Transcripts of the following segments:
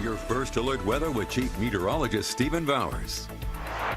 your first alert weather with Chief Meteorologist Stephen Bowers.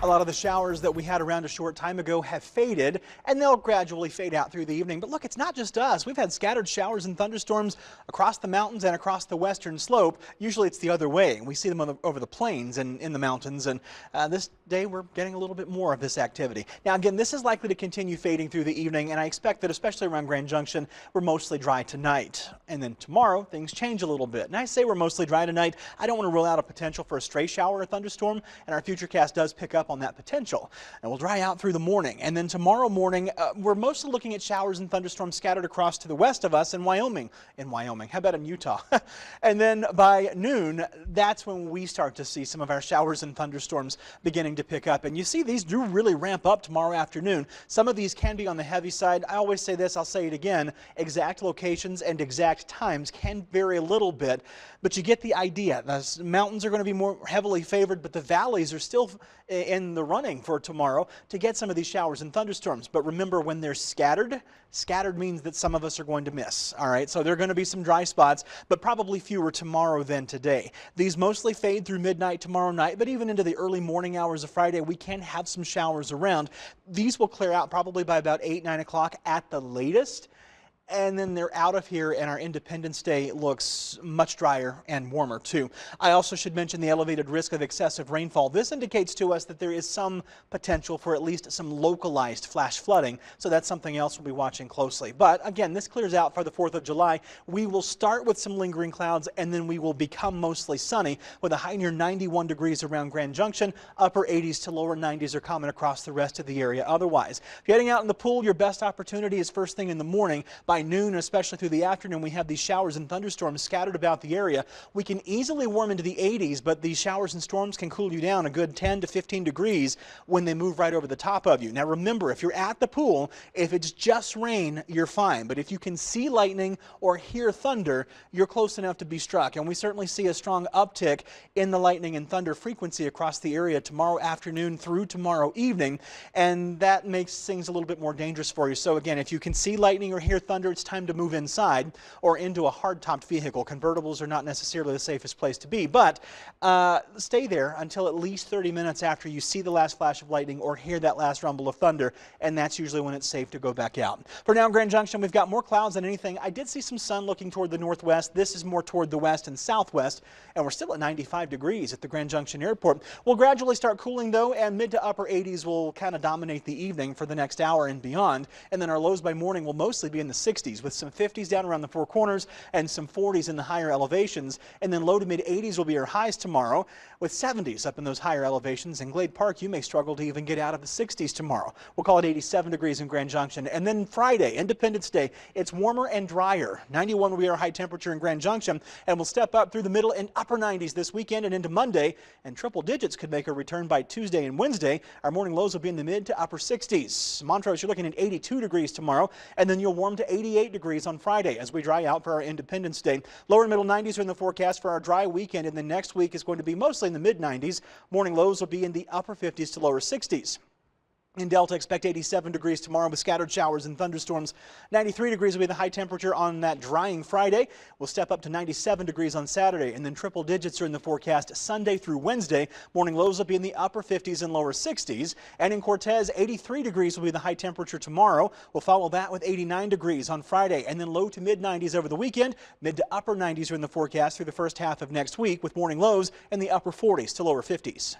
A lot of the showers that we had around a short time ago have faded, and they'll gradually fade out through the evening. But look, it's not just us. We've had scattered showers and thunderstorms across the mountains and across the western slope. Usually it's the other way. We see them over the plains and in the mountains, and this day we're getting a little bit more of this activity. Now again, this is likely to continue fading through the evening, and I expect that especially around Grand Junction, we're mostly dry tonight. And then tomorrow, things change a little bit. And I say we're mostly dry tonight. I don't want to rule out a potential for a stray shower or thunderstorm, and our futurecast does pick up on that potential, and we'll dry out through the morning. And then tomorrow morning, we're mostly looking at showers and thunderstorms scattered across to the west of us in Wyoming. How about in Utah? And then by noon, that's when we start to see some of our showers and thunderstorms beginning to pick up. And you see, these do really ramp up tomorrow afternoon. Some of these can be on the heavy side. I always say this, I'll say it again, exact locations and exact times can vary a little bit, but you get the idea. The mountains are going to be more heavily favored, but the valleys are still in the running for tomorrow to get some of these showers and thunderstorms. But remember, when they're scattered means that some of us are going to miss. All right, so there are going to be some dry spots, but probably fewer tomorrow than today. These mostly fade through midnight tomorrow night, but even into the early morning hours of Friday, we can have some showers around. These will clear out probably by about 8, 9 o'clock at the latest. And then they're out of here, and our Independence Day looks much drier and warmer too. I also should mention the elevated risk of excessive rainfall. This indicates to us that there is some potential for at least some localized flash flooding, so that's something else we'll be watching closely. But again, this clears out for the 4th of July. We will start with some lingering clouds, and then we will become mostly sunny with a high near 91 degrees around Grand Junction. Upper 80s to lower 90s are common across the rest of the area otherwise. If you're heading out in the pool, your best opportunity is first thing in the morning. By noon, especially through the afternoon, we have these showers and thunderstorms scattered about the area. We can easily warm into the 80s, but these showers and storms can cool you down a good 10 to 15 degrees when they move right over the top of you. Now remember, if you're at the pool, if it's just rain, you're fine. But if you can see lightning or hear thunder, you're close enough to be struck. And we certainly see a strong uptick in the lightning and thunder frequency across the area tomorrow afternoon through tomorrow evening. And that makes things a little bit more dangerous for you. So again, if you can see lightning or hear thunder, it's time to move inside or into a hard-topped vehicle. Convertibles are not necessarily the safest place to be, but stay there until at least 30 minutes after you see the last flash of lightning or hear that last rumble of thunder, and that's usually when it's safe to go back out. For now, Grand Junction, we've got more clouds than anything. I did see some sun looking toward the northwest. This is more toward the west and southwest, and we're still at 95 degrees at the Grand Junction Airport. We'll gradually start cooling, though, and mid to upper 80s will kind of dominate the evening for the next hour and beyond, and then our lows by morning will mostly be in the 60s, with some 50s down around the Four Corners and some 40s in the higher elevations. And then low to mid 80s will be our highs tomorrow, with 70s up in those higher elevations. In Glade Park, you may struggle to even get out of the 60s tomorrow. We'll call it 87 degrees in Grand Junction. And then Friday, Independence Day, it's warmer and drier. 91 will be our high temperature in Grand Junction, and we'll step up through the middle and upper 90s this weekend and into Monday. And triple digits could make a return by Tuesday and Wednesday. Our morning lows will be in the mid to upper 60s. Montrose, you're looking at 82 degrees tomorrow, and then you'll warm to 88 degrees on Friday as we dry out for our Independence Day. Lower and middle 90s are in the forecast for our dry weekend, and then next week is going to be mostly in the mid 90s. Morning lows will be in the upper 50s to lower 60s. In Delta, expect 87 degrees tomorrow with scattered showers and thunderstorms. 93 degrees will be the high temperature on that drying Friday. We'll step up to 97 degrees on Saturday, and then triple digits are in the forecast Sunday through Wednesday. Morning lows will be in the upper 50s and lower 60s. And in Cortez, 83 degrees will be the high temperature tomorrow. We'll follow that with 89 degrees on Friday, and then low to mid 90s over the weekend. Mid to upper 90s are in the forecast through the first half of next week, with morning lows in the upper 40s to lower 50s.